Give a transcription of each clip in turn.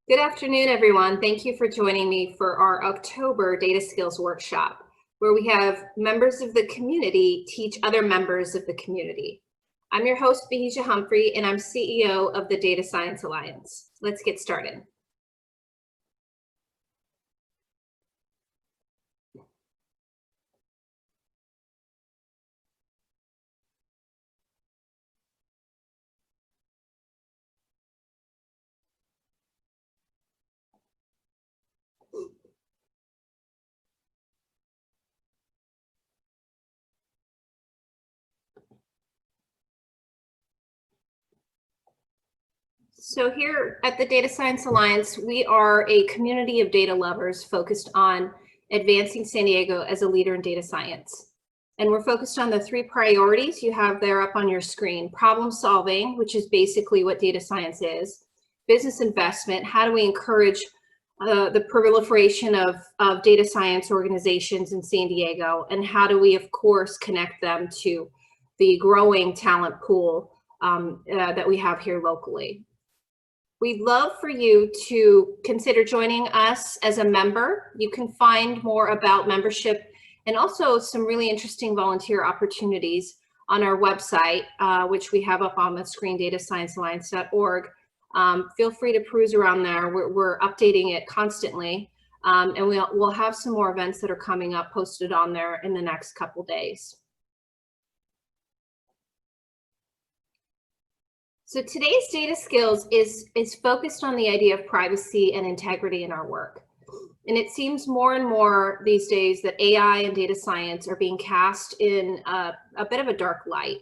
Good afternoon, everyone. Thank you for joining me for our October Data Skills Workshop, where we have members of the community teach other members of the community. I'm your host, Bahija Humphrey, and I'm CEO of the Data Science Alliance. Let's get started. So here at the Data Science Alliance, we are a community of data lovers focused on advancing San Diego as a leader in data science. And we're focused on the three priorities you have there up on your screen: problem solving, which is basically what data science is; business investment, how do we encourage the proliferation of data science organizations in San Diego, and how do we, of course, connect them to the growing talent pool that we have here locally. We'd love for you to consider joining us as a member. You can find more about membership and also some really interesting volunteer opportunities on our website, which we have up on the screen, datasciencealliance.org. Feel free to peruse around there. We're updating it constantly, and we'll have some more events that are coming up posted on there in the next couple days. So today's data skills is focused on the idea of privacy and integrity in our work. And it seems more and more these days that AI and data science are being cast in a bit of a dark light,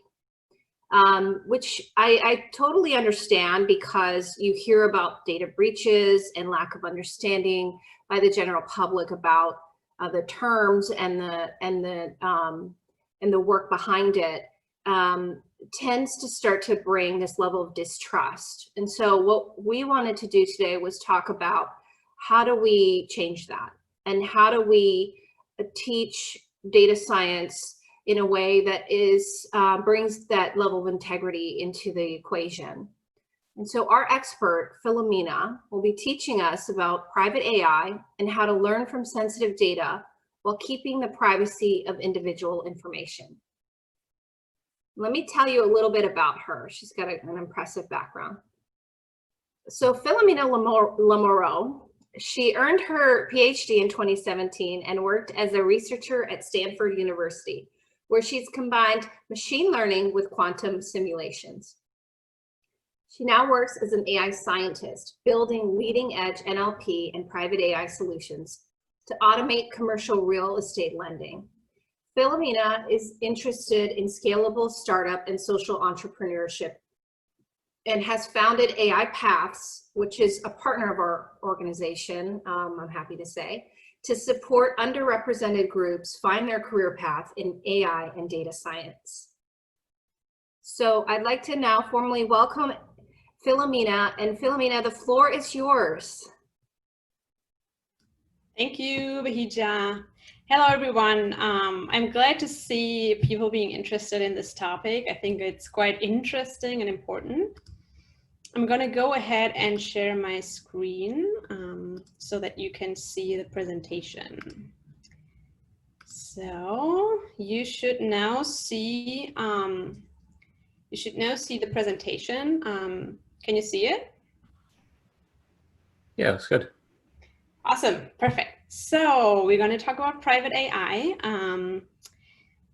which I totally understand, because you hear about data breaches and lack of understanding by the general public about the terms and the work behind it. Tends to start to bring this level of distrust. And so what we wanted to do today was talk about how do we change that, and how do we teach data science in a way that brings that level of integrity into the equation. And so our expert, Philomena, will be teaching us about private AI and how to learn from sensitive data while keeping the privacy of individual information. Let me tell you a little bit about her. She's got an impressive background. So Philomena Lamoureux, she earned her PhD in 2017 and worked as a researcher at Stanford University, where she's combined machine learning with quantum simulations. She now works as an AI scientist, building leading-edge NLP and private AI solutions to automate commercial real estate lending. Philomena is interested in scalable startup and social entrepreneurship, and has founded AI Paths, which is a partner of our organization, I'm happy to say, to support underrepresented groups find their career path in AI and data science. So I'd like to now formally welcome Philomena. And Philomena, the floor is yours. Thank you, Bahija. Hello, everyone. I'm glad to see people being interested in this topic. I think it's quite interesting and important. I'm going to go ahead and share my screen so that you can see the presentation. So you should now see the presentation. Can you see it? Yeah, it's good. Awesome, perfect. So we're going to talk about private AI,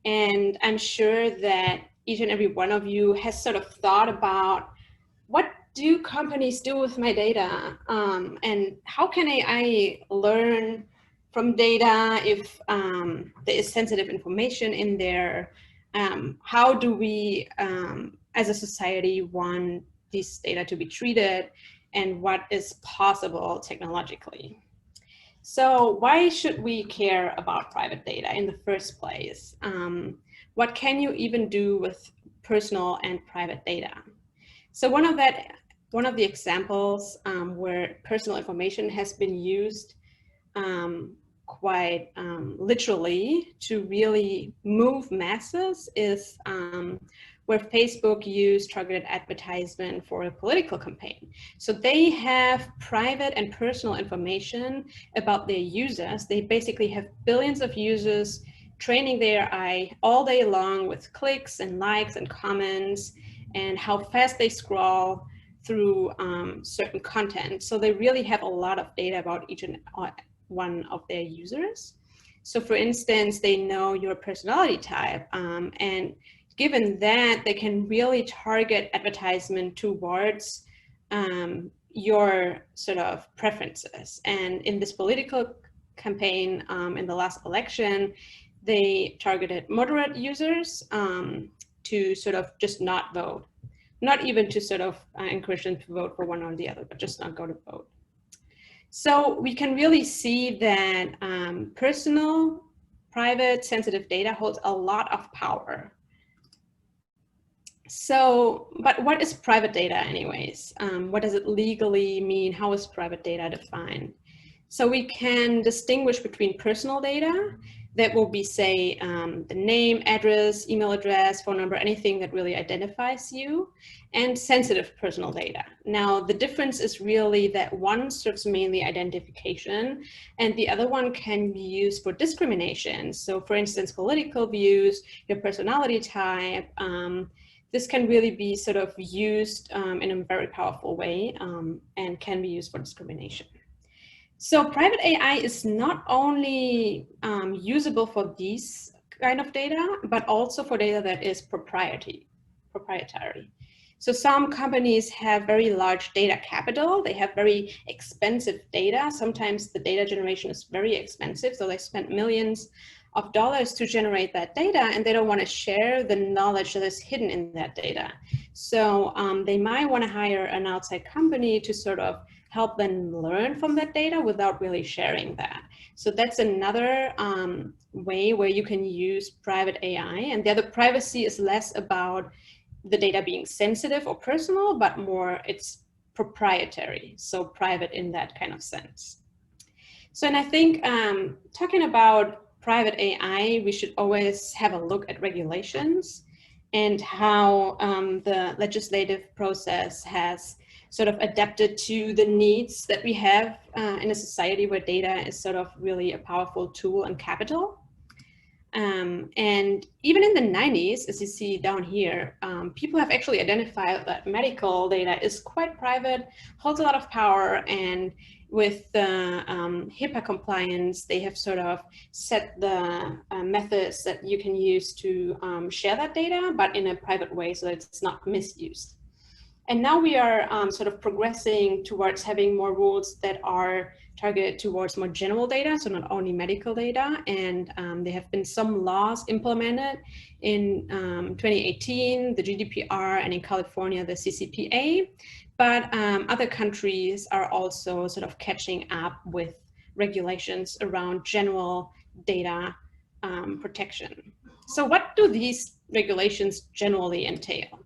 and I'm sure that each and every one of you has sort of thought about, what do companies do with my data, and how can AI learn from data if there is sensitive information in there? How do we, as a society, want this data to be treated, and what is possible technologically? So why should we care about private data in the first place? What can you even do with personal and private data? So one of the examples where personal information has been used quite literally to really move masses is where Facebook used targeted advertisement for a political campaign. So they have private and personal information about their users. They basically have billions of users training their AI all day long with clicks and likes and comments and how fast they scroll through certain content. So they really have a lot of data about each and one of their users. So for instance, they know your personality type, and given that, they can really target advertisement towards your sort of preferences. And in this political campaign in the last election, they targeted moderate users to sort of just not vote. Not even to sort of encourage them to vote for one or the other, but just not go to vote. So we can really see that personal, private, sensitive data holds a lot of power. So, but what is private data anyways? What does it legally mean? How is private data defined? So we can distinguish between personal data, that will be, say, the name, address, email address, phone number, anything that really identifies you, and sensitive personal data. Now, the difference is really that one serves mainly identification, and the other one can be used for discrimination. So, for instance, political views, your personality type, this can really be sort of used in a very powerful way and can be used for discrimination. So private AI is not only usable for these kind of data, but also for data that is proprietary. So some companies have very large data capital. They have very expensive data. Sometimes the data generation is very expensive. So they spend millions of dollars to generate that data, and they don't want to share the knowledge that is hidden in that data. So they might want to hire an outside company to sort of help them learn from that data without really sharing that. So that's another way where you can use private AI. And the other privacy is less about the data being sensitive or personal, but more it's proprietary, so private in that kind of sense. So, and I think talking about private AI, we should always have a look at regulations and how the legislative process has sort of adapted to the needs that we have in a society where data is sort of really a powerful tool and capital. And even in the 90s, as you see down here, people have actually identified that medical data is quite private, holds a lot of power, and with the HIPAA compliance, they have sort of set the methods that you can use to share that data, but in a private way so that it's not misused. And now we are sort of progressing towards having more rules that are targeted towards more general data, so not only medical data. And there have been some laws implemented in 2018, the GDPR, and in California, the CCPA. But other countries are also sort of catching up with regulations around general data protection. So what do these regulations generally entail?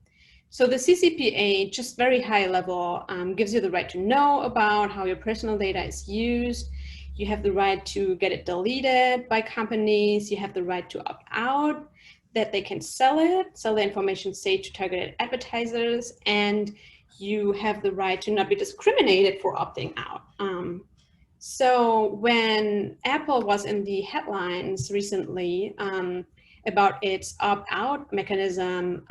So the CCPA, just very high level, gives you the right to know about how your personal data is used. You have the right to get it deleted by companies. You have the right to opt out, that they can sell the information, say, to targeted advertisers, and you have the right to not be discriminated for opting out. So when Apple was in the headlines recently, about its opt-out mechanism,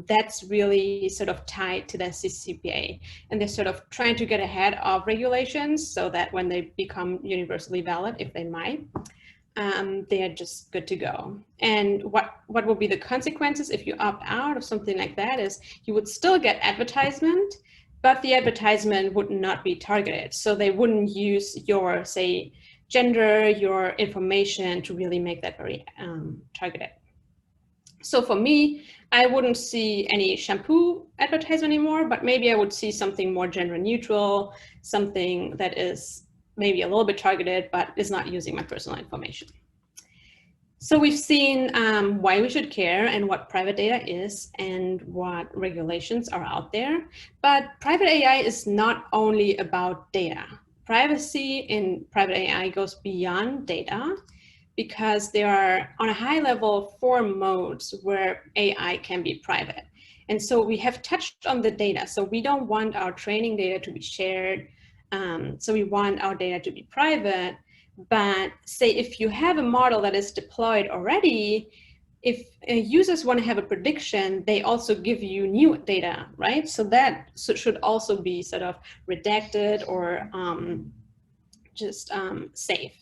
that's really sort of tied to the CCPA. And they're sort of trying to get ahead of regulations so that when they become universally valid, if they might, they are just good to go. And what will be the consequences if you opt out of something like that is you would still get advertisement, but the advertisement would not be targeted. So they wouldn't use your, say, gender, your information to really make that very targeted. So for me, I wouldn't see any shampoo advertisement anymore, but maybe I would see something more gender neutral, something that is maybe a little bit targeted, but is not using my personal information. So we've seen why we should care and what private data is and what regulations are out there. But private AI is not only about data. Privacy in private AI goes beyond data, because there are, on a high level, 4 modes where AI can be private. And so we have touched on the data. So we don't want our training data to be shared. So we want our data to be private. But say if you have a model that is deployed already, if users want to have a prediction, they also give you new data, right? So that should also be sort of redacted or just safe.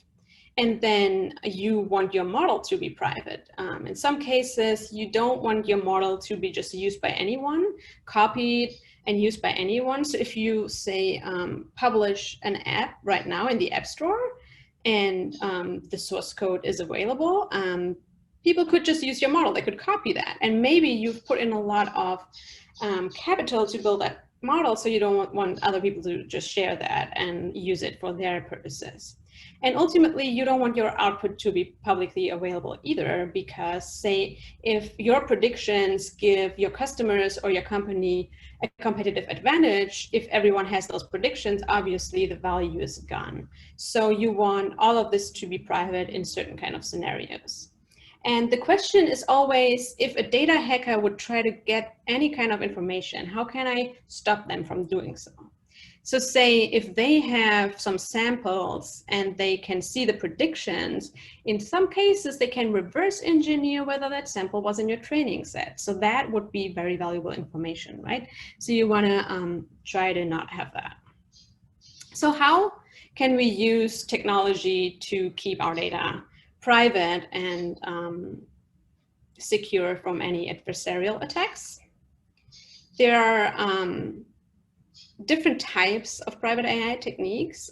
And then you want your model to be private. In some cases, you don't want your model to be just used by anyone, copied and used by anyone. So if you say publish an app right now in the App Store and the source code is available, people could just use your model. They could copy that. And maybe you've put in a lot of capital to build that model, so you don't want other people to just share that and use it for their purposes. And ultimately, you don't want your output to be publicly available either, because say if your predictions give your customers or your company a competitive advantage, if everyone has those predictions, obviously the value is gone. So you want all of this to be private in certain kind of scenarios. And the question is always, if a data hacker would try to get any kind of information, how can I stop them from doing so? So say if they have some samples and they can see the predictions, in some cases they can reverse engineer whether that sample was in your training set. So that would be very valuable information, right? So you want to try to not have that. So how can we use technology to keep our data private and secure from any adversarial attacks? There are different types of PrivateAI techniques,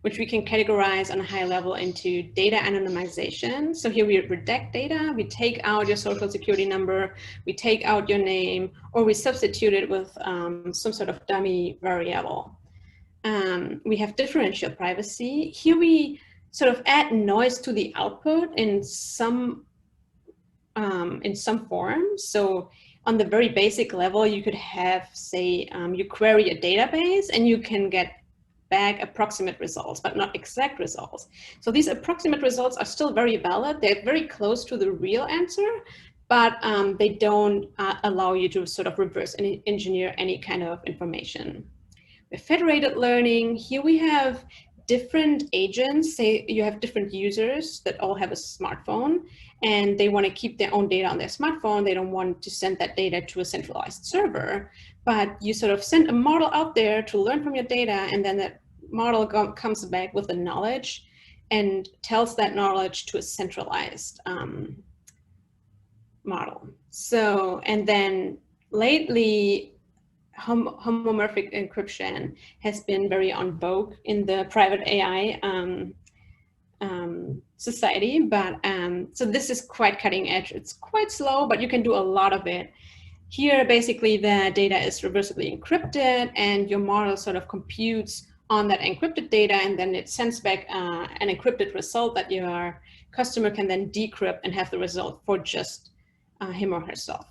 which we can categorize on a high level into data anonymization. So here we redact data, we take out your social security number, we take out your name, or we substitute it with some sort of dummy variable. We have differential privacy. Here we sort of add noise to the output in some form. So on the very basic level, you could have, say, you query a database and you can get back approximate results, but not exact results. So these approximate results are still very valid. They're very close to the real answer, but they don't allow you to sort of reverse engineer any kind of information. With federated learning, here we have different agents. Say you have different users that all have a smartphone and they want to keep their own data on their smartphone. They don't want to send that data to a centralized server, but you sort of send a model out there to learn from your data, and then that model comes back with the knowledge and tells that knowledge to a centralized model. So, and then lately, homomorphic encryption has been very on vogue in the PrivateAI society, but so this is quite cutting edge. It's quite slow, but you can do a lot of it. Here, basically, the data is reversibly encrypted, and your model sort of computes on that encrypted data, and then it sends back an encrypted result that your customer can then decrypt and have the result for just him or herself.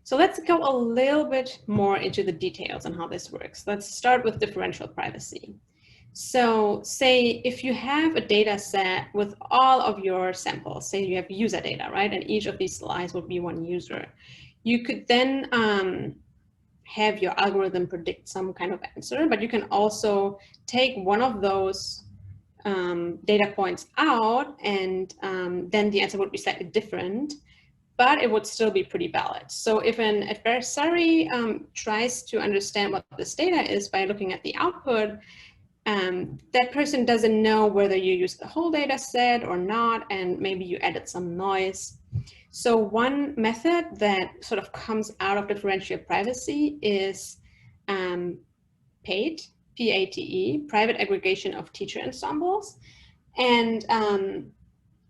So let's go a little bit more into the details on how this works. Let's start with differential privacy. So say if you have a data set with all of your samples, say you have user data, right? And each of these slides would be one user. You could then have your algorithm predict some kind of answer, but you can also take one of those data points out, and then the answer would be slightly different, but it would still be pretty valid. So if an adversary tries to understand what this data is by looking at the output, that person doesn't know whether you used the whole data set or not, and maybe you added some noise. So one method that sort of comes out of differential privacy is PATE, P-A-T-E, private aggregation of teacher ensembles. And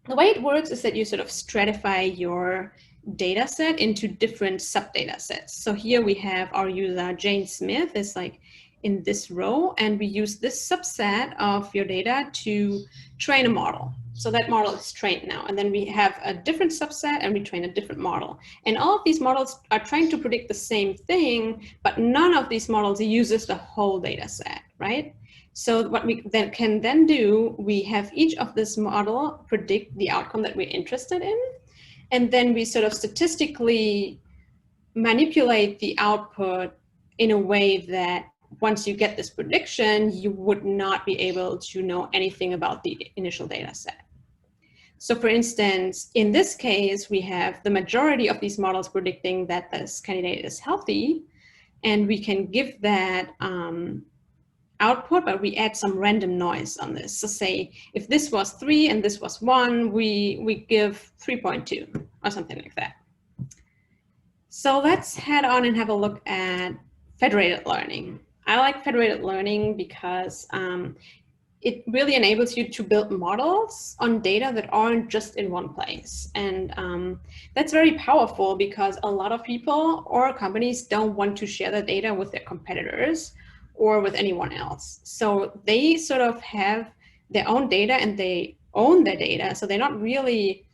the way it works is that you sort of stratify your data set into different sub-data sets. So here we have our user Jane Smith is like in this row, and we use this subset of your data to train a model. So that model is trained now, and then we have a different subset and we train a different model. And all of these models are trying to predict the same thing, but none of these models uses the whole data set, right? So what we then can then do, we have each of this model predict the outcome that we're interested in, and then we sort of statistically manipulate the output in a way that once you get this prediction, you would not be able to know anything about the initial data set. So for instance, in this case, we have the majority of these models predicting that this candidate is healthy, and we can give that output, but we add some random noise on this. So say if this was 3 and this was 1, we give 3.2 or something like that. So let's head on and have a look at federated learning. I like federated learning because it really enables you to build models on data that aren't just in one place. And that's very powerful because a lot of people or companies don't want to share their data with their competitors or with anyone else. So they sort of have their own data and they own their data. So they're not really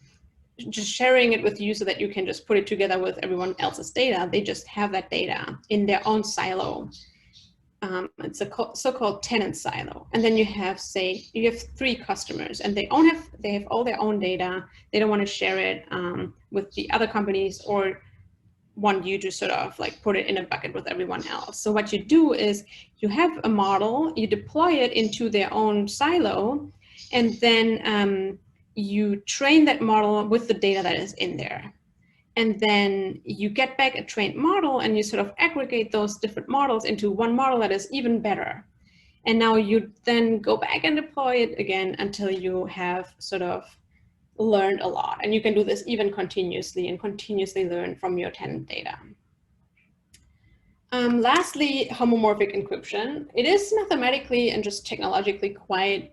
just sharing it with you so that you can just put it together with everyone else's data. They just have that data in their own silo. It's a so-called tenant silo. And then you have, say, you have 3 customers and they have all their own data. They don't want to share it with the other companies or want you to sort of like put it in a bucket with everyone else. So what you do is you have a model, you deploy it into their own silo, and then you train that model with the data that is in there. And then you get back a trained model and you sort of aggregate those different models into one model that is even better. And now you then go back and deploy it again until you have sort of learned a lot. And you can do this even continuously and continuously learn from your tenant data. Lastly, homomorphic encryption. It is mathematically and just technologically quite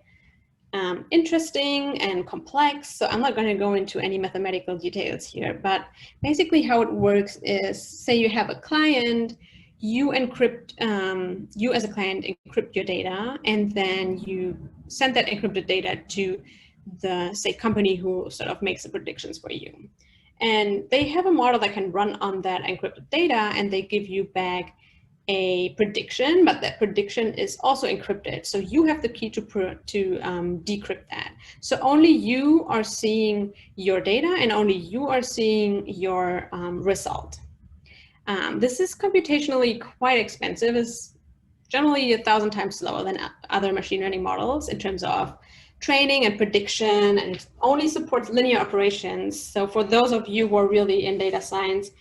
interesting and complex, so I'm not going to go into any mathematical details here, but basically how it works is, say you have a client, you encrypt, you as a client encrypt your data, and then you send that encrypted data to the, say, company who sort of makes the predictions for you. And they have a model that can run on that encrypted data, and they give you back a prediction, but that prediction is also encrypted. So you have the key to decrypt that. So only you are seeing your data and only you are seeing your result. This is computationally quite expensive. It's generally 1,000 times slower than other machine learning models in terms of training and prediction, and it only supports linear operations. So for those of you who are really in data science,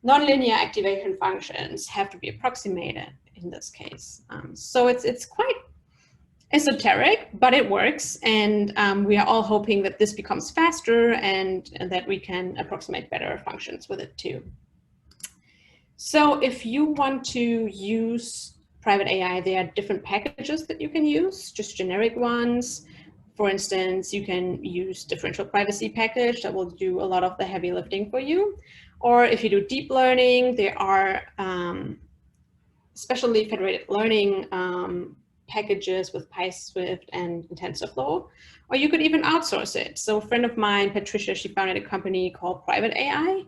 nonlinear activation functions have to be approximated in this case. So it's quite esoteric, but it works. And we are all hoping that this becomes faster and that we can approximate better functions with it too. So if you want to use PrivateAI, there are different packages that you can use, just generic ones. For instance, you can use differential privacy package that will do a lot of the heavy lifting for you. Or if you do deep learning, there are especially federated learning packages with PySwift and TensorFlow, or you could even outsource it. So a friend of mine, Patricia, she founded a company called PrivateAI,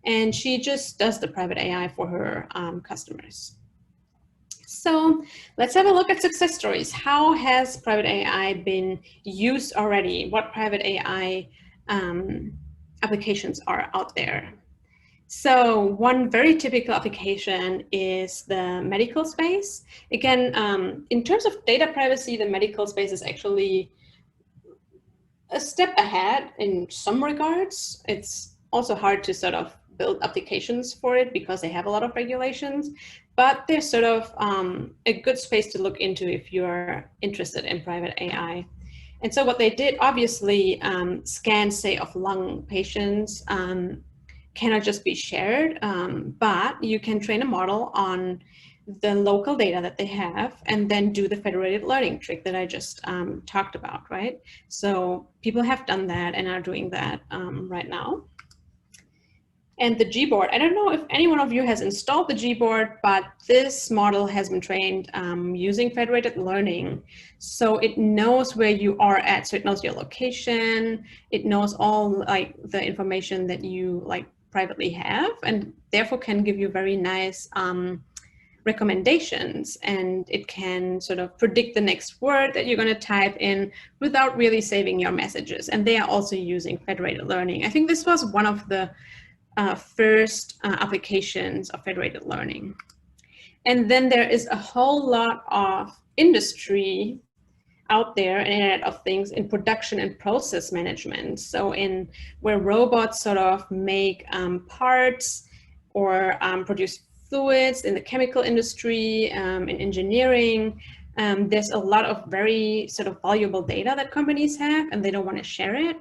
and she just does the PrivateAI for her customers. So let's have a look at success stories. How has PrivateAI been used already? What PrivateAI applications are out there? So one very typical application is the medical space. Again, in terms of data privacy, the medical space is actually a step ahead in some regards. It's also hard to sort of build applications for it because they have a lot of regulations, but they're sort of a good space to look into if you're interested in PrivateAI. And so what they did, obviously, scans, say, of lung patients cannot just be shared, but you can train a model on the local data that they have and then do the federated learning trick that I just talked about, right? So people have done that and are doing that right now. And the Gboard, I don't know if any one of you has installed the Gboard, but this model has been trained using federated learning. So it knows where you are at. So it knows your location. It knows all like the information that you like privately have, and therefore can give you very nice recommendations. And it can sort of predict the next word that you're going to type in without really saving your messages. And they are also using federated learning. I think this was one of the first applications of federated learning. And then there is a whole lot of industry out there, Internet of Things, in production and process management. So in where robots sort of make parts or produce fluids in the chemical industry, in engineering. There's a lot of very sort of valuable data that companies have and they don't want to share it,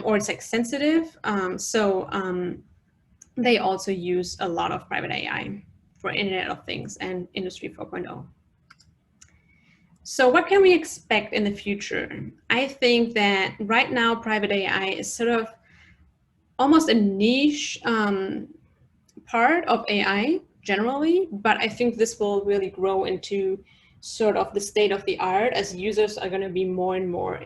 or it's like sensitive. They also use a lot of private AI for Internet of Things and Industry 4.0. So what can we expect in the future? I think that right now private AI is sort of almost a niche part of AI generally, but I think this will really grow into sort of the state of the art as users are going to be more and more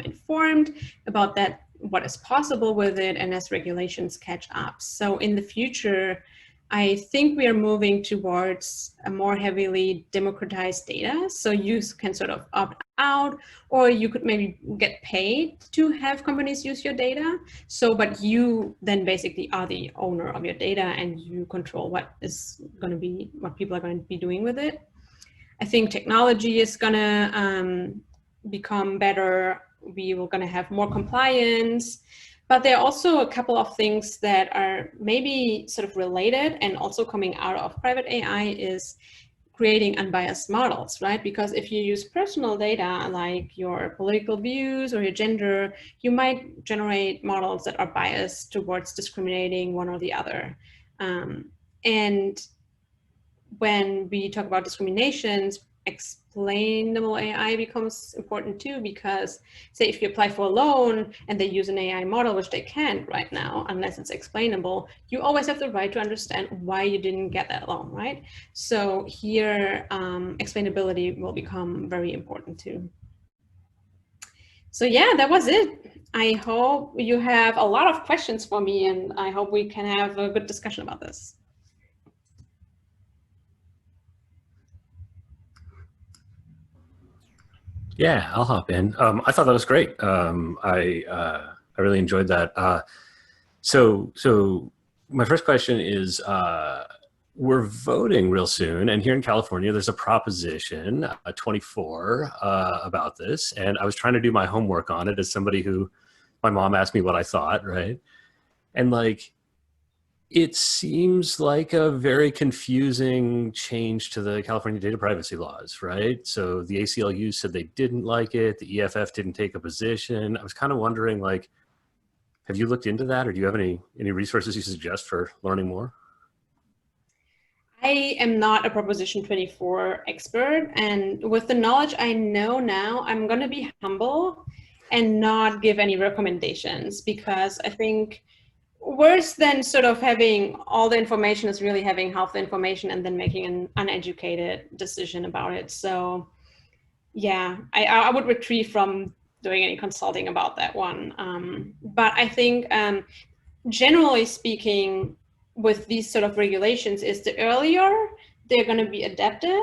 informed about that, what is possible with it, and as regulations catch up. So in the future, I think we are moving towards a more heavily democratized data. So you can sort of opt out, or you could maybe get paid to have companies use your data. So, but you then basically are the owner of your data and you control what is going to be, what people are going to be doing with it. I think technology is going to become better. We are going to have more compliance. But there are also a couple of things that are maybe sort of related and also coming out of private AI is creating unbiased models, right? Because if you use personal data like your political views or your gender, you might generate models that are biased towards discriminating one or the other. And when we talk about discriminations, explainable AI becomes important too, because say if you apply for a loan and they use an AI model, which they can't right now, unless it's explainable, you always have the right to understand why you didn't get that loan, right? So here, explainability will become very important too. So yeah, that was it. I hope you have a lot of questions for me, and I hope we can have a good discussion about this. Yeah, I'll hop in. I thought that was great. I really enjoyed that. So my first question is, we're voting real soon, and here in California, there's a proposition 24 about this, and I was trying to do my homework on it as somebody who, my mom asked me what I thought, right? And like, it seems like a very confusing change to the California data privacy laws, right? So the ACLU said they didn't like it. The EFF didn't take a position. I was kind of wondering, like, have you looked into that, or do you have any resources you suggest for learning more? I am not a Proposition 24 expert, and with the knowledge I know now, I'm going to be humble and not give any recommendations, because I think worse than sort of having all the information is really having half the information and then making an uneducated decision about it. So yeah, I would retreat from doing any consulting about that one. But I think generally speaking, with these sort of regulations, is the earlier they're going to be adapted,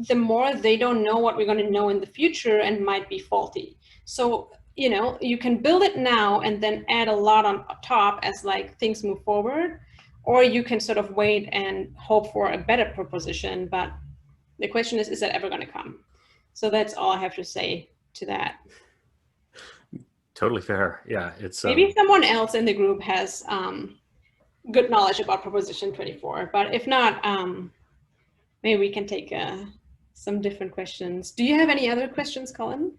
the more they don't know what we're going to know in the future and might be faulty. So you know, you can build it now and then add a lot on top as like things move forward, or you can sort of wait and hope for a better proposition. But the question is that ever going to come? So that's all I have to say to that. Totally fair. Yeah, it's maybe someone else in the group has good knowledge about Proposition 24, but if not, maybe we can take some different questions. Do you have any other questions, Colin?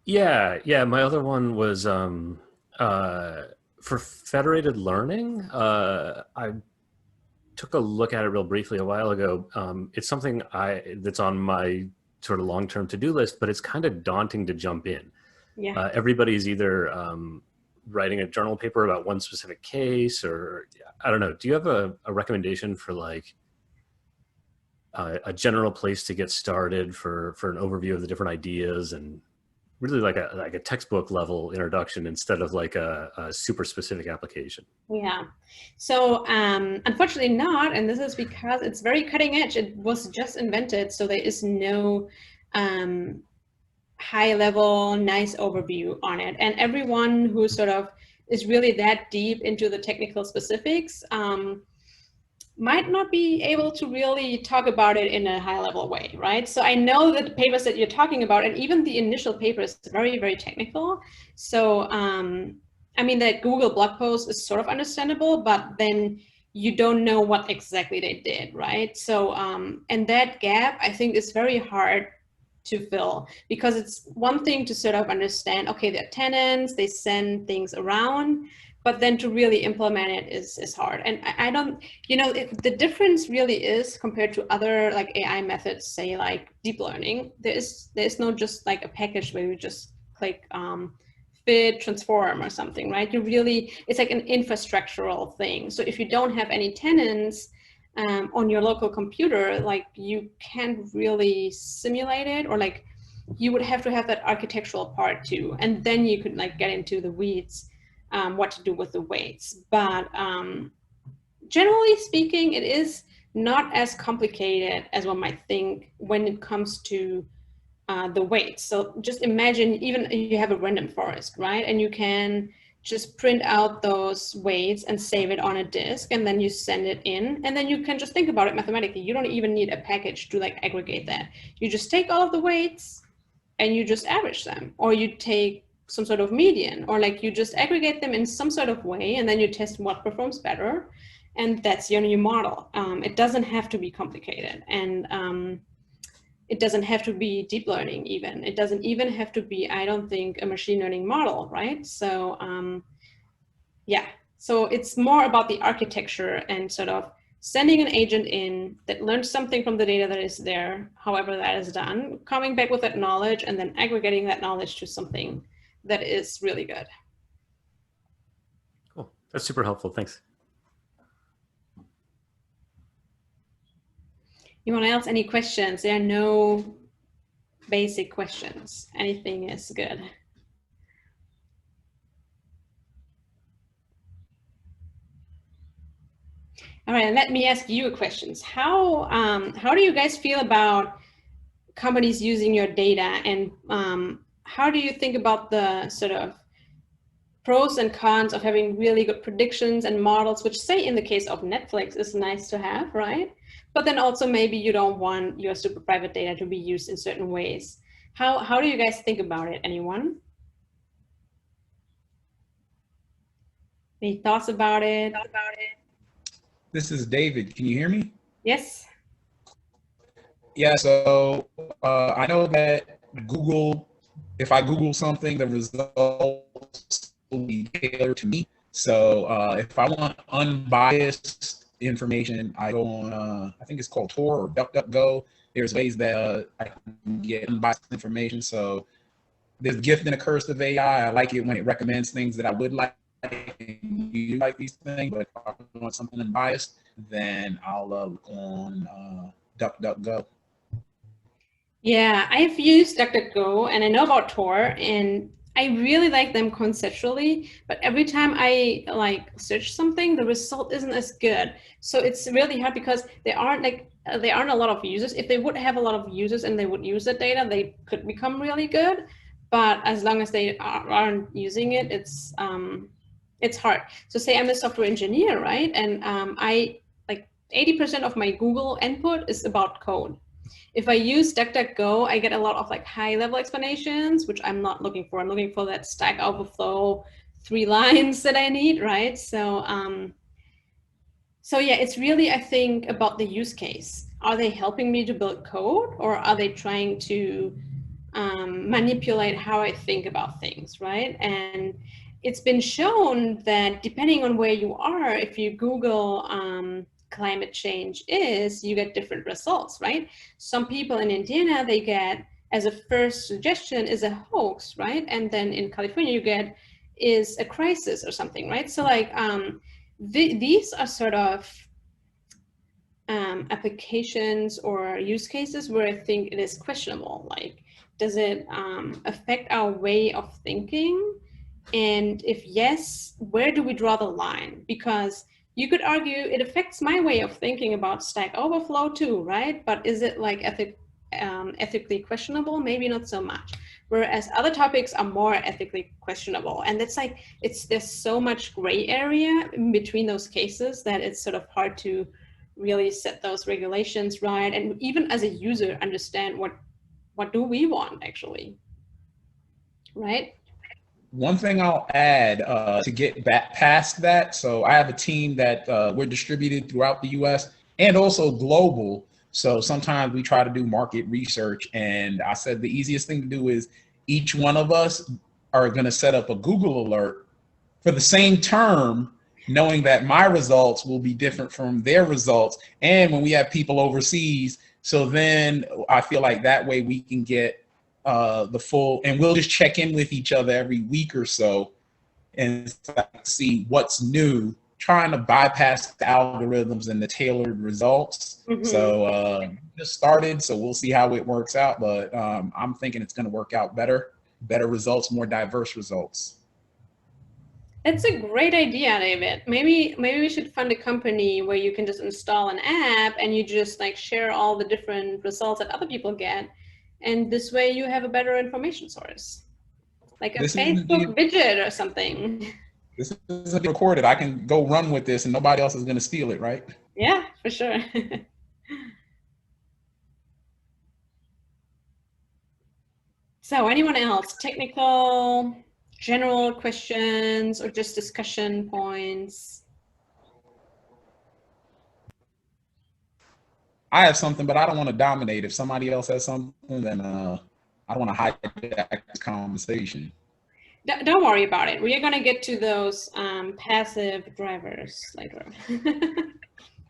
Yeah. My other one was for federated learning. I took a look at it real briefly a while ago. It's something that's on my sort of long-term to-do list, but it's kind of daunting to jump in. Yeah. Everybody's either writing a journal paper about one specific case, or I don't know. Do you have a recommendation for like a general place to get started for an overview of the different ideas, and really like a textbook level introduction instead of like a super specific application? Yeah, so unfortunately not, and this is because it's very cutting edge. It was just invented, so there is no high level, nice overview on it. And everyone who sort of is really that deep into the technical specifics, might not be able to really talk about it in a high level way, right? So I know that the papers that you're talking about, and even the initial paper is very, very technical. So, I mean, that Google blog post is sort of understandable, but then you don't know what exactly they did, right? So, and that gap, I think, is very hard to fill, because it's one thing to sort of understand, okay, they're tenants, they send things around, but then to really implement it is hard. And I don't, you know, the difference really is compared to other like AI methods, say like deep learning, there's no just like a package where you just click fit, transform or something, right? You really, it's like an infrastructural thing. So if you don't have any tenants on your local computer, like you can't really simulate it, or like you would have to have that architectural part too. And then you could like get into the weeds, what to do with the weights. But generally speaking, it is not as complicated as one might think when it comes to the weights. So just imagine, even you have a random forest, right? And you can just print out those weights and save it on a disk, and then you send it in, and then you can just think about it mathematically. You don't even need a package to like aggregate that. You just take all of the weights and you just average them, or you take some sort of median, or like you just aggregate them in some sort of way, and then you test what performs better, and that's your new model. It doesn't have to be complicated, and it doesn't have to be deep learning even. It doesn't even have to be, I don't think, a machine learning model, right? So yeah, so it's more about the architecture and sort of sending an agent in that learns something from the data that is there, however that is done, coming back with that knowledge, and then aggregating that knowledge to something that is really good. Cool. That's super helpful. Thanks. Anyone else? Any questions? There are no basic questions. Anything is good. All right, let me ask you a question. How do you guys feel about companies using your data, and how do you think about the sort of pros and cons of having really good predictions and models, which, say in the case of Netflix, is nice to have, right? But then also maybe you don't want your super private data to be used in certain ways. How do you guys think about it? Anyone? Any thoughts about it? This is David. Can you hear me? Yes. Yeah, so I know that Google, if I Google something, the results will be tailored to me. So if I want unbiased information, I go on, I think it's called Tor or DuckDuckGo. There's ways that I can get unbiased information. So there's a gift and a curse of AI. I like it when it recommends things that I would like. You like these things, but if I want something unbiased, then I'll look on DuckDuckGo. Yeah, I've used DuckDuckGo and I know about Tor, and I really like them conceptually, but every time I like search something, the result isn't as good. So it's really hard because there aren't a lot of users. If they would have a lot of users and they would use the data, they could become really good. But as long as they aren't using it, it's hard. So say I'm a software engineer, right? And I like 80% of my Google input is about code. If I use DuckDuckGo, I get a lot of like high level explanations, which I'm not looking for. I'm looking for that Stack Overflow 3 lines that I need, right? So, so yeah, it's really, I think, about the use case. Are they helping me to build code, or are they trying to manipulate how I think about things, right? And it's been shown that depending on where you are, if you Google climate change you get different results, right? Some people in Indiana, they get, as a first suggestion, is a hoax, right? And then in California, you get is a crisis or something, right? So like these are sort of applications or use cases where I think it is questionable. Like, does it affect our way of thinking? And if yes, where do we draw the line? Because you could argue it affects my way of thinking about Stack Overflow too, right? But is it like ethically questionable? Maybe not so much. whereas other topics are more ethically questionable. And that's like, there's so much gray area in between those cases that it's sort of hard to really set those regulations right. And even as a user, understand what do we want actually, right? One thing I'll add to get back past that. So I have a team that we're distributed throughout the US and also global. So sometimes we try to do market research, and I said the easiest thing to do is each one of us are going to set up a Google alert for the same term, knowing that my results will be different from their results. And when we have people overseas, so then I feel like that way we can get the full, and we'll just check in with each other every week or so and see what's new, trying to bypass the algorithms and the tailored results. So just started, so we'll see how it works out, but I'm thinking it's going to work out better results, more diverse results. It's a great idea, David. Maybe we should fund a company where you can just install an app and you just like share all the different results that other people get. And this way you have a better information source, like a Facebook widget or something. This isn't recorded. I can go run with this and nobody else is going to steal it, right? Yeah, for sure. So anyone else? Technical, general questions, or just discussion points? I have something, but I don't want to dominate. If somebody else has something, then I don't want to hijack this conversation. Don't worry about it. We are going to get to those passive drivers later.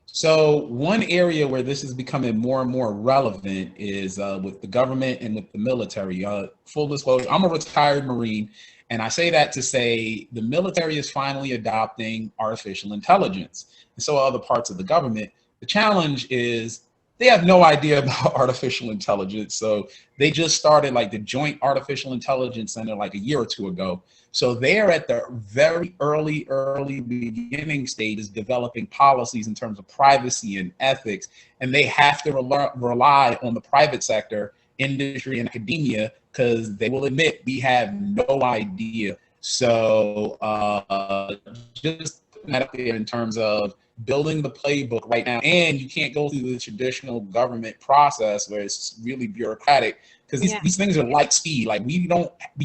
So one area where this is becoming more and more relevant is with the government and with the military. Full disclosure, I'm a retired Marine, and I say that to say the military is finally adopting artificial intelligence, and so are other parts of the government. The challenge is they have no idea about artificial intelligence. So they just started like the Joint Artificial Intelligence Center like a year or two ago. So they're at the very early beginning stages developing policies in terms of privacy and ethics. And they have to rely on the private sector, industry, and academia, because they will admit we have no idea. So just in terms of building the playbook right now, and you can't go through the traditional government process where it's really bureaucratic, because these things are light speed. Like we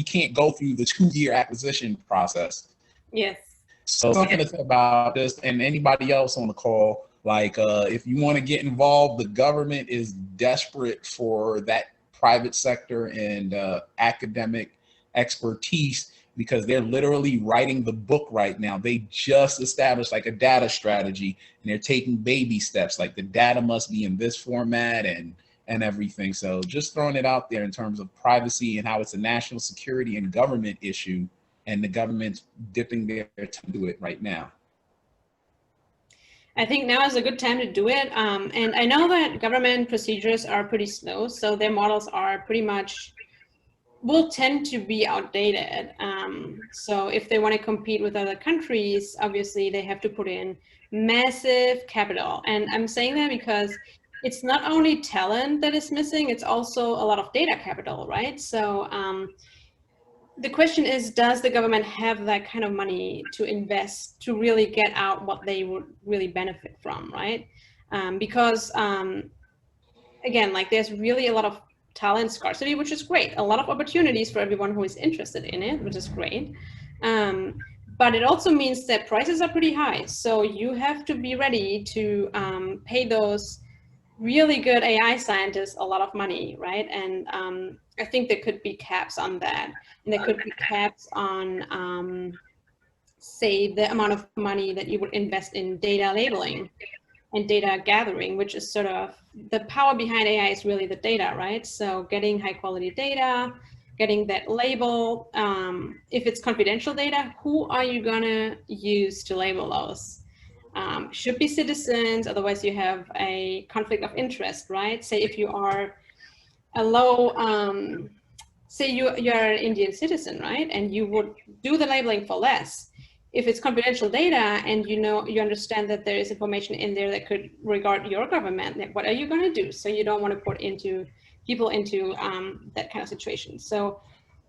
can't go through the 2-year acquisition process. Yes. So something to think about this, and anybody else on the call, like if you want to get involved, the government is desperate for that private sector and academic expertise, because they're literally writing the book right now. They just established like a data strategy, and they're taking baby steps. Like the data must be in this format and everything. So just throwing it out there in terms of privacy and how it's a national security and government issue, and the government's dipping their toe into it right now. I think now is a good time to do it. And I know that government procedures are pretty slow, so their models are pretty much will tend to be outdated. So if they want to compete with other countries, obviously they have to put in massive capital. And I'm saying that because it's not only talent that is missing, it's also a lot of data capital, right? So the question is, does the government have that kind of money to invest to really get out what they would really benefit from, right? Because again, like there's really a lot of talent scarcity, which is great. A lot of opportunities for everyone who is interested in it, which is great. But it also means that prices are pretty high. So you have to be ready to pay those really good AI scientists a lot of money, right? And I think there could be caps on that. And there could be caps on, say, the amount of money that you would invest in data labeling and data gathering, which is sort of the power behind AI is really the data, right? So getting high quality data, getting that label. If it's confidential data, who are you gonna use to label those? Should be citizens, otherwise you have a conflict of interest, right? Say if you are a low, say you're an Indian citizen, right? And you would do the labeling for less. If it's confidential data and you understand that there is information in there that could regard your government, what are you going to do? So you don't want to put people into that kind of situation. So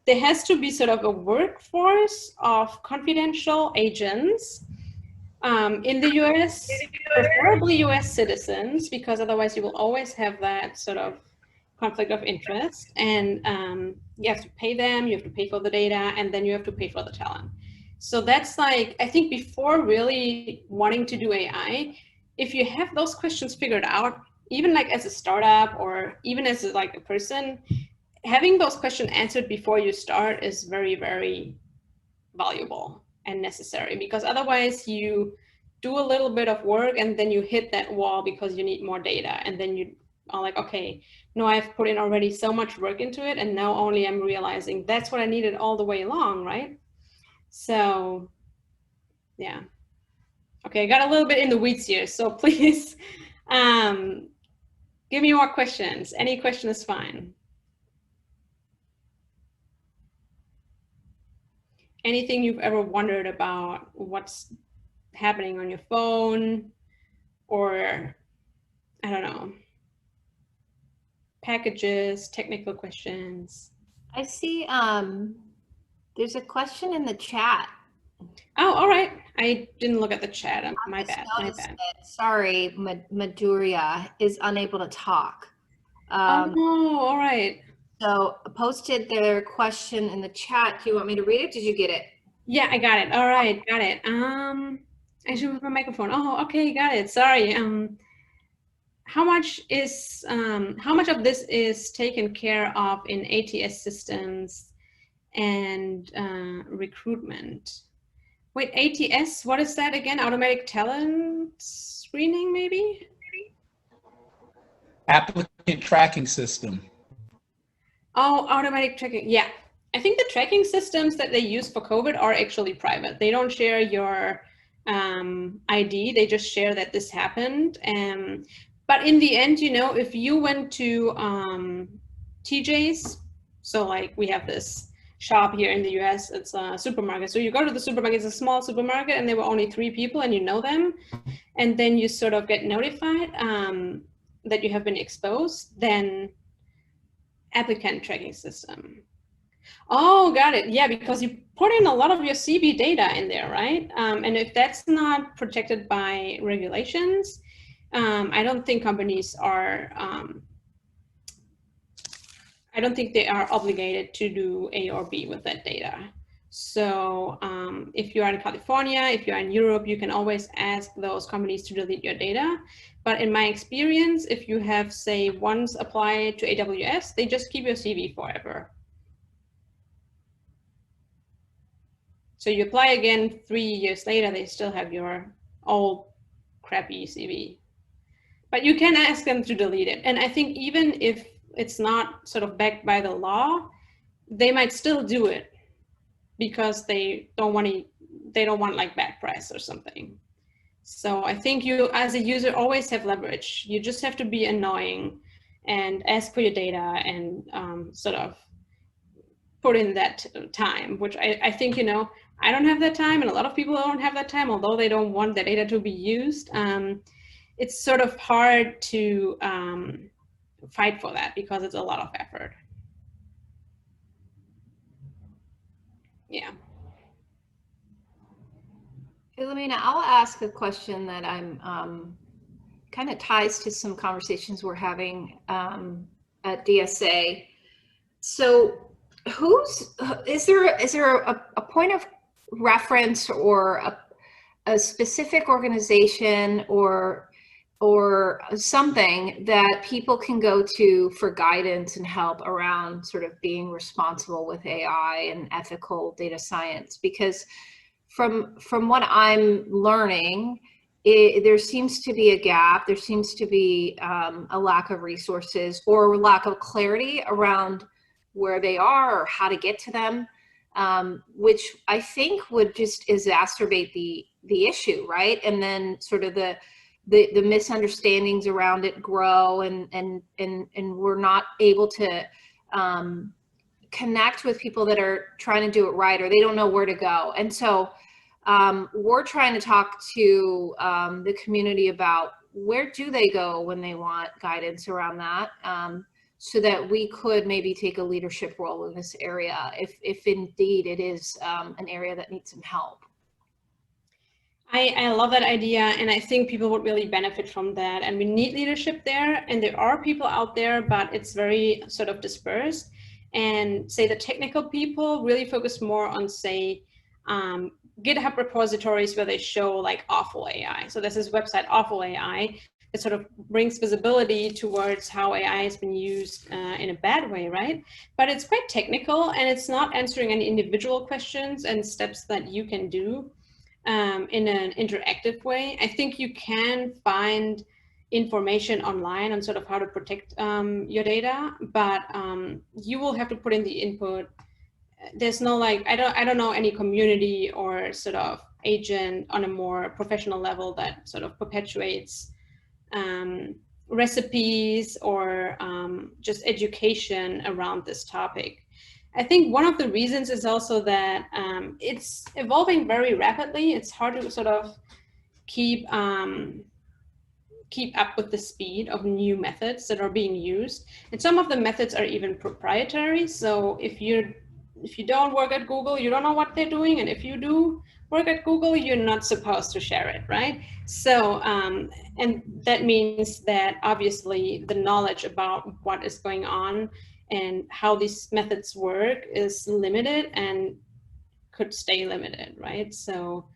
there has to be sort of a workforce of confidential agents in the US, preferably US citizens, because otherwise you will always have that sort of conflict of interest. And you have to pay them, you have to pay for the data, and then you have to pay for the talent. So that's like, I think before really wanting to do AI, if you have those questions figured out, even like as a startup or even as like a person, having those questions answered before you start is very, very valuable and necessary, because otherwise you do a little bit of work and then you hit that wall because you need more data. And then you are like, okay, no, I've put in already so much work into it, and now only I'm realizing that's what I needed all the way along, right? So, yeah. Okay, I got a little bit in the weeds here, so please give me more questions. Any question is fine. Anything you've ever wondered about what's happening on your phone, or I don't know, packages, technical questions? I see there's a question in the chat. Oh, all right. I didn't look at the chat. My bad. My Noticed bad. that, sorry, Maduria is unable to talk. Oh, all right. So posted their question in the chat. Do you want me to read it? Did you get it? Yeah, I got it. All right, got it. I should move my microphone. Oh, okay, got it. Sorry. How much of this is taken care of in ATS systems and recruitment? Wait, ATS, what is that again? Automatic talent screening, maybe? Applicant tracking system. Oh, automatic tracking. Yeah. I think the tracking systems that they use for COVID are actually private. They don't share your ID. They just share that this happened. But in the end, you know, if you went to TJ's, so like we have this shop here in the US, it's a supermarket. So you go to the supermarket, it's a small supermarket, and there were only 3 people and you know them, and then you sort of get notified that you have been exposed, then applicant tracking system. Oh, got it. Yeah, because you put in a lot of your CV data in there, right? And if that's not protected by regulations, I don't think companies are, I don't think they are obligated to do A or B with that data. So if you are in California, if you're in Europe, you can always ask those companies to delete your data. But in my experience, if you have, say, once applied to AWS, they just keep your CV forever. So you apply again 3 years later, they still have your old crappy CV. But you can ask them to delete it. And I think even if it's not sort of backed by the law, they might still do it because they don't want like bad press or something. So I think you as a user always have leverage. You just have to be annoying and ask for your data and sort of put in that time, which I think, you know, I don't have that time and a lot of people don't have that time, although they don't want the data to be used. It's sort of hard to fight for that because it's a lot of effort. Yeah. Philomena, I'll ask a question that I'm kind of ties to some conversations we're having at DSA. So is there a point of reference or a specific organization or something that people can go to for guidance and help around sort of being responsible with AI and ethical data science? Because from what I'm learning, there seems to be a gap. There seems to be a lack of resources or lack of clarity around where they are or how to get to them, which I think would just exacerbate the issue, right? And then sort of the misunderstandings around it grow, and we're not able to connect with people that are trying to do it right, or they don't know where to go. And so we're trying to talk to the community about where do they go when they want guidance around that. so that we could maybe take a leadership role in this area if indeed it is an area that needs some help. I love that idea, and I think people would really benefit from that, and we need leadership there, and there are people out there, but it's very sort of dispersed. And say the technical people really focus more on, say, GitHub repositories where they show like awful AI. So there's this website, Awful AI, that sort of brings visibility towards how AI has been used in a bad way, right? But it's quite technical, and it's not answering any individual questions and steps that you can do in an interactive way. I think you can find information online on sort of how to protect your data, but you will have to put in the input. There's no like, I don't know any community or sort of agent on a more professional level that sort of perpetuates recipes or just education around this topic. I think one of the reasons is also that it's evolving very rapidly. It's hard to sort of keep up with the speed of new methods that are being used. And some of the methods are even proprietary. So if you don't work at Google, you don't know what they're doing. And if you do work at Google, you're not supposed to share it, right? So, and that means that obviously the knowledge about what is going on and how these methods work is limited and could stay limited, right? So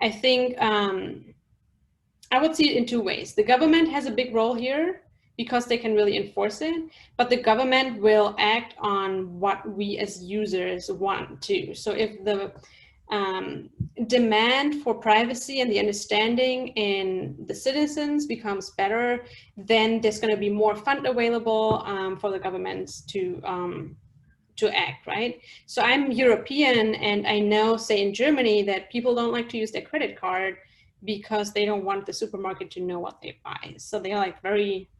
I think I would see it in two ways. The government has a big role here because they can really enforce it, but the government will act on what we as users want to. So if the demand for privacy and the understanding in the citizens becomes better, then there's going to be more fund available for the governments to act, right? So I'm European, and I know, say in Germany, that people don't like to use their credit card because they don't want the supermarket to know what they buy. So they're like very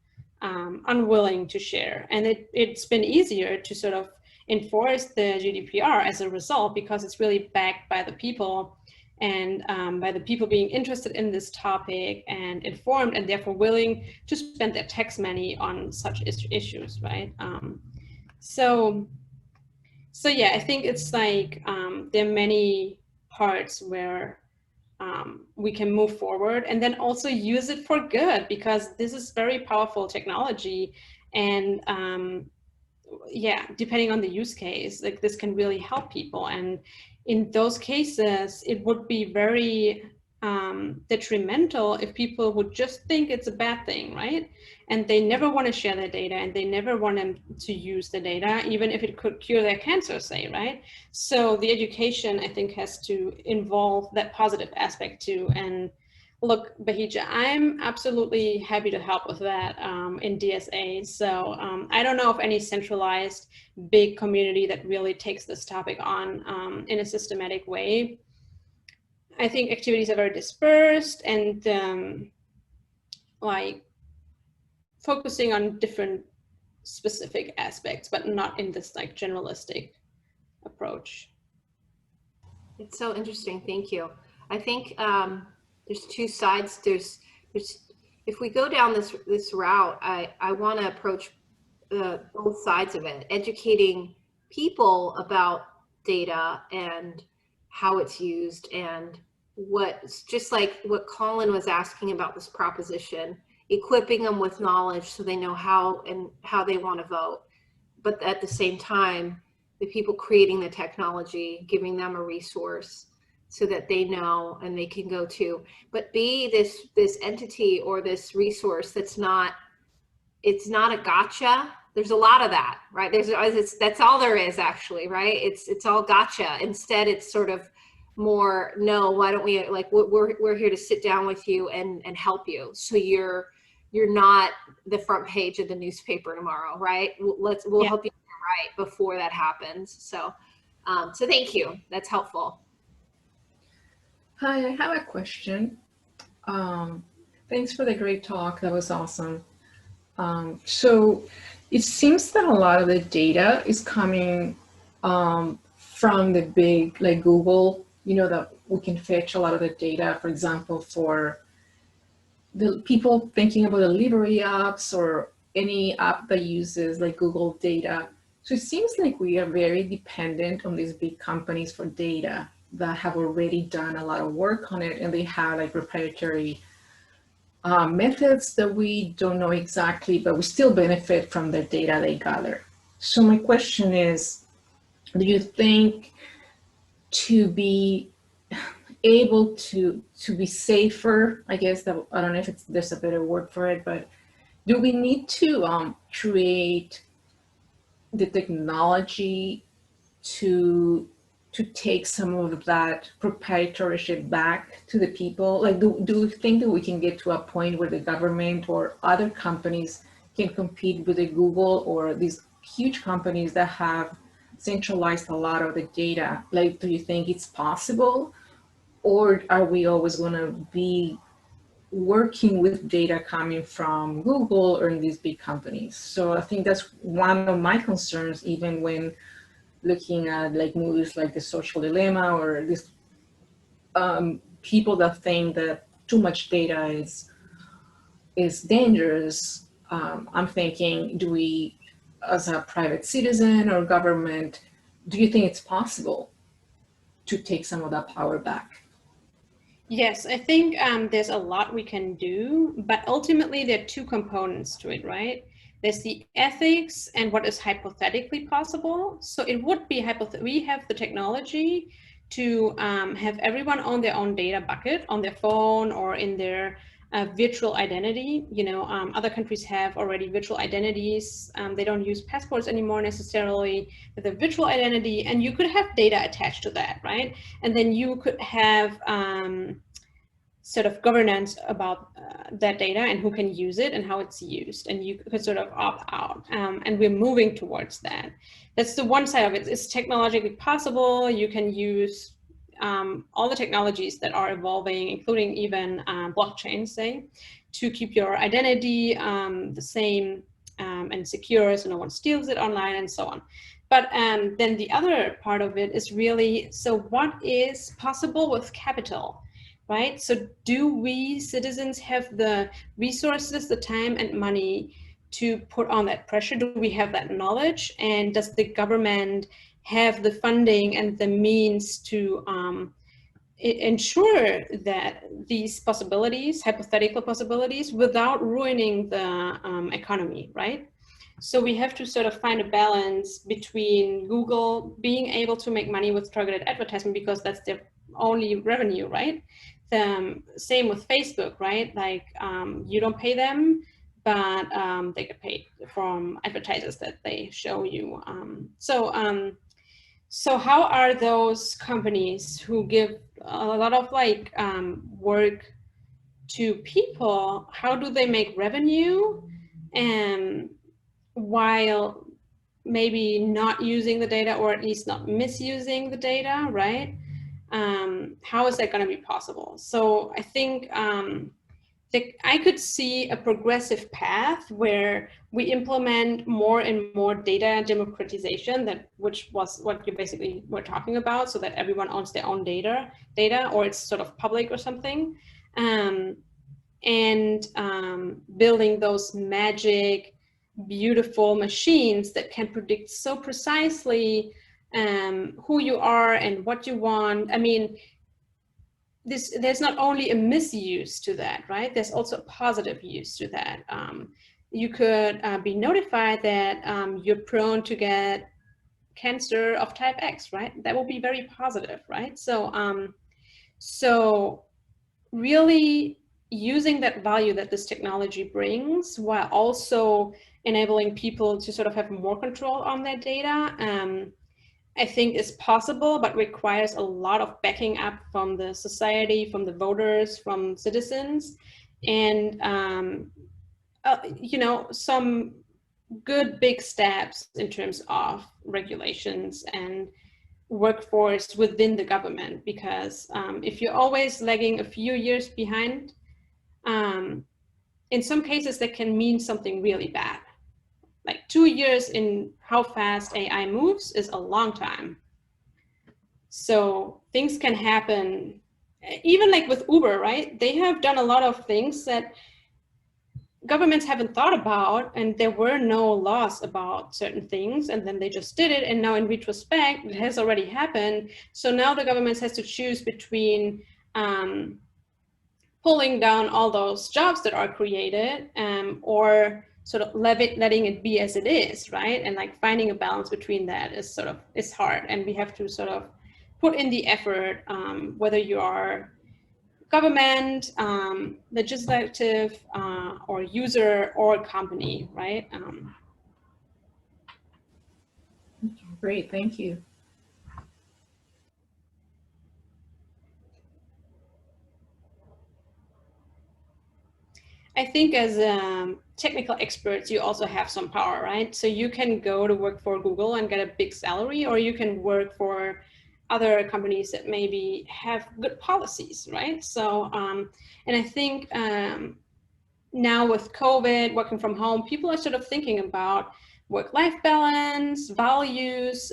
unwilling to share. And it's been easier to sort of enforce the GDPR as a result, because it's really backed by the people, and by the people being interested in this topic and informed, and therefore willing to spend their tax money on such issues, right? So yeah, I think it's like there are many parts where we can move forward, and then also use it for good, because this is very powerful technology, and yeah, depending on the use case, like this can really help people. And in those cases, it would be very detrimental if people would just think it's a bad thing, right? And they never want to share their data, and they never want them to use the data, even if it could cure their cancer, say, right? So the education, I think, has to involve that positive aspect too. And look, Bahija, I'm absolutely happy to help with that in DSA. So I don't know of any centralized big community that really takes this topic on in a systematic way. I think activities are very dispersed, and like focusing on different specific aspects, but not in this like generalistic approach. It's so interesting. Thank you. I think there's two sides. There's if we go down this route, I want to approach both sides of it, educating people about data and how it's used, and what's just like what Colin was asking about this proposition, equipping them with knowledge so they know how they want to vote. But at the same time, the people creating the technology, giving them a resource so that they know and they can go to, but be this entity or this resource that's not, it's not a gotcha. There's a lot of that, right? That's all there is actually, right? It's all gotcha. Instead, it's sort of more, no, why don't we, like, we're here to sit down with you and help you. So you're not the front page of the newspaper tomorrow, right? We'll help you right before that happens. So thank you. That's helpful. Hi, I have a question. Thanks for the great talk. That was awesome. So it seems that a lot of the data is coming from the big, like Google, you know, that we can fetch a lot of the data, for example, for the people thinking about the library apps or any app that uses like Google data. So it seems like we are very dependent on these big companies for data that have already done a lot of work on it, and they have like proprietary methods that we don't know exactly, but we still benefit from the data they gather. So my question is, do you think to be able to be safer, I guess that, I don't know if there's a better word for it, but do we need to create the technology to take some of that proprietorship back to the people? Like, do you think that we can get to a point where the government or other companies can compete with the Google or these huge companies that have centralized a lot of the data? Like, do you think it's possible? Or are we always going to be working with data coming from Google or in these big companies? So I think that's one of my concerns, even when looking at like movies like The Social Dilemma or these people that think that too much data is dangerous. I'm thinking, do we, as a private citizen or government, do you think it's possible to take some of that power back? Yes, I think there's a lot we can do, but ultimately there are two components to it, right? There's the ethics and what is hypothetically possible. So it would be we have the technology to have everyone on their own data bucket on their phone or in their virtual identity. You know, other countries have already virtual identities. They don't use passports anymore necessarily, with a virtual identity, and you could have data attached to that, right? And then you could have sort of governance about that data and who can use it and how it's used, and you could sort of opt out. And we're moving towards that. That's the one side of it. It's technologically possible. You can use all the technologies that are evolving, including even blockchain, say, to keep your identity the same and secure so no one steals it online and so on. But then the other part of it is really, so what is possible with capital? Right? So do we citizens have the resources, the time and money to put on that pressure? Do we have that knowledge? And does the government have the funding and the means to ensure that these possibilities, hypothetical possibilities, without ruining the economy, right? So we have to sort of find a balance between Google being able to make money with targeted advertising because that's their only revenue, right? Same with Facebook, right? Like you don't pay them, but they get paid from advertisers that they show you. So how are those companies who give a lot of like work to people, how do they make revenue while maybe not using the data, or at least not misusing the data, right? How is that going to be possible? So I think I could see a progressive path where we implement more and more data democratization, which was what you basically were talking about, so that everyone owns their own data, or it's sort of public or something, and building those magic, beautiful machines that can predict so precisely who you are and what you want. I mean, there's not only a misuse to that, right? There's also a positive use to that. You could be notified that you're prone to get cancer of type X, right? That will be very positive, right? So, so really using that value that this technology brings while also enabling people to sort of have more control on their data, I think is possible, but requires a lot of backing up from the society, from the voters, from citizens, and you know, some good big steps in terms of regulations and workforce within the government. Because if you're always lagging a few years behind, in some cases that can mean something really bad. Like 2 years in how fast AI moves is a long time. So things can happen, even like with Uber, right? They have done a lot of things that governments haven't thought about, and there were no laws about certain things, and then they just did it, and now in retrospect it has already happened. So now the government has to choose between pulling down all those jobs that are created, or sort of letting it be as it is, right? And like finding a balance between that is hard, and we have to sort of put in the effort, whether you are government, legislative, or user, or company, right? Great, thank you. I think as technical experts, you also have some power, right? So you can go to work for Google and get a big salary, or you can work for other companies that maybe have good policies, right? So, and I think now with COVID, working from home, people are sort of thinking about work-life balance, values,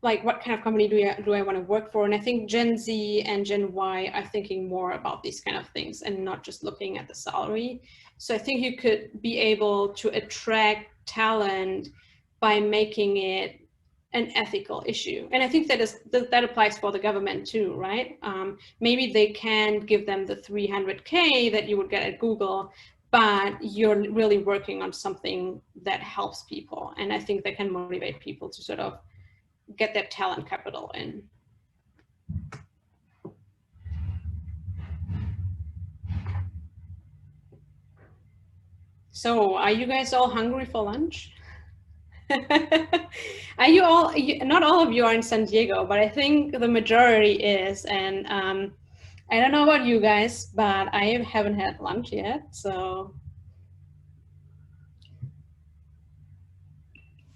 like what kind of company do I want to work for? And I think Gen Z and Gen Y are thinking more about these kind of things and not just looking at the salary. So I think you could be able to attract talent by making it an ethical issue. And I think that applies for the government too, right? Maybe they can give them the 300K that you would get at Google, but you're really working on something that helps people. And I think that can motivate people to sort of get that talent capital in. So are you guys all hungry for lunch? Are you all, not all of you are in San Diego, but I think the majority is. And I don't know about you guys, but I haven't had lunch yet, so.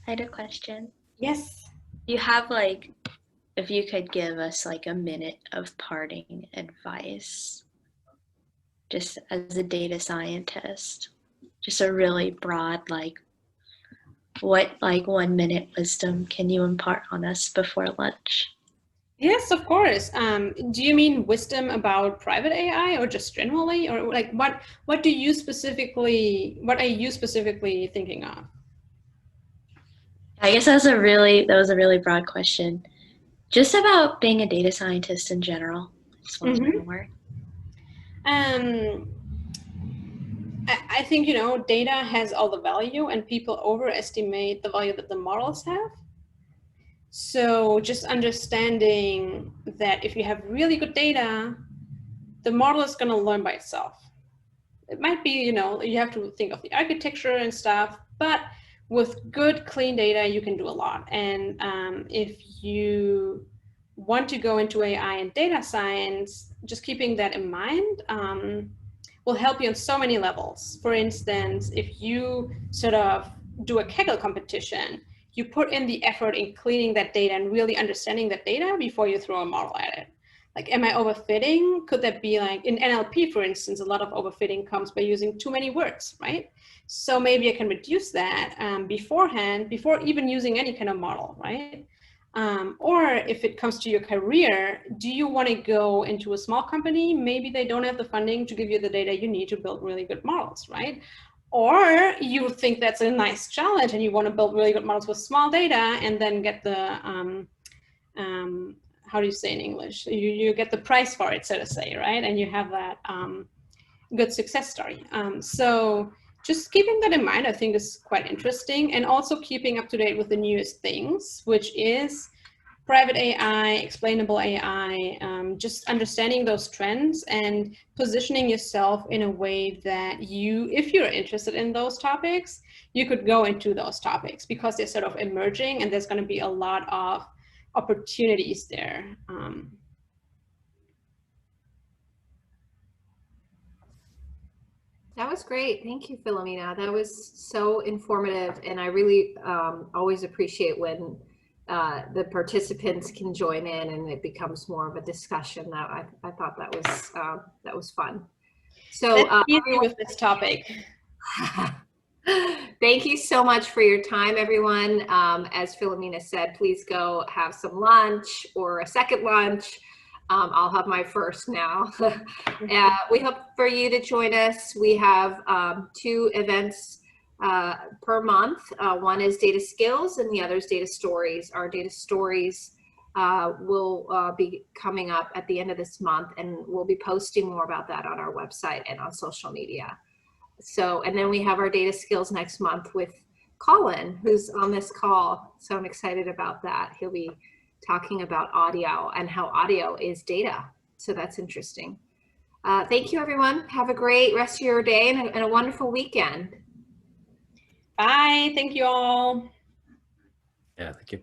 I had a question. Yes. You have like, if you could give us like a minute of parting advice, just as a data scientist, just a really broad, like, what like 1 minute wisdom can you impart on us before lunch? Yes, of course. Do you mean wisdom about private AI, or just generally, or like what are you specifically thinking of? I guess that was a really broad question. Just about being a data scientist in general. I just want to know more. I think, you know, data has all the value, and people overestimate the value that the models have. So just understanding that if you have really good data, the model is going to learn by itself. It might be, you know, you have to think of the architecture and stuff, but with good, clean data, you can do a lot. And if you want to go into AI and data science, just keeping that in mind will help you on so many levels. For instance, if you sort of do a Kaggle competition, you put in the effort in cleaning that data and really understanding that data before you throw a model at it. Like, am I overfitting? Could that be like in NLP, for instance, a lot of overfitting comes by using too many words, right? So maybe I can reduce that beforehand, before even using any kind of model, right? Or if it comes to your career, do you want to go into a small company? Maybe they don't have the funding to give you the data you need to build really good models, right? Or you think that's a nice challenge and you want to build really good models with small data and then get the, how do you say in English? You get the price for it, so to say, right? And you have that good success story. So just keeping that in mind, I think is quite interesting. And also keeping up to date with the newest things, which is private AI, explainable AI, just understanding those trends and positioning yourself in a way that you, if you're interested in those topics, you could go into those topics because they're sort of emerging and there's going to be a lot of opportunities there. That was great. Thank you, Philomena. That was so informative. And I really always appreciate when the participants can join in and it becomes more of a discussion. That I thought that was fun. So easy with this topic. Thank you so much for your time, everyone. As Philomena said, please go have some lunch or a second lunch. I'll have my first now. We hope for you to join us. We have 2 events per month. One is data skills and the other is data stories. Our data stories will be coming up at the end of this month, and we'll be posting more about that on our website and on social media. So, and then we have our data skills next month with Colin, who's on this call. So I'm excited about that. He'll be talking about audio and how audio is data. So that's interesting. Thank you, everyone. Have a great rest of your day and a wonderful weekend. Bye. Thank you all. Yeah, thank you.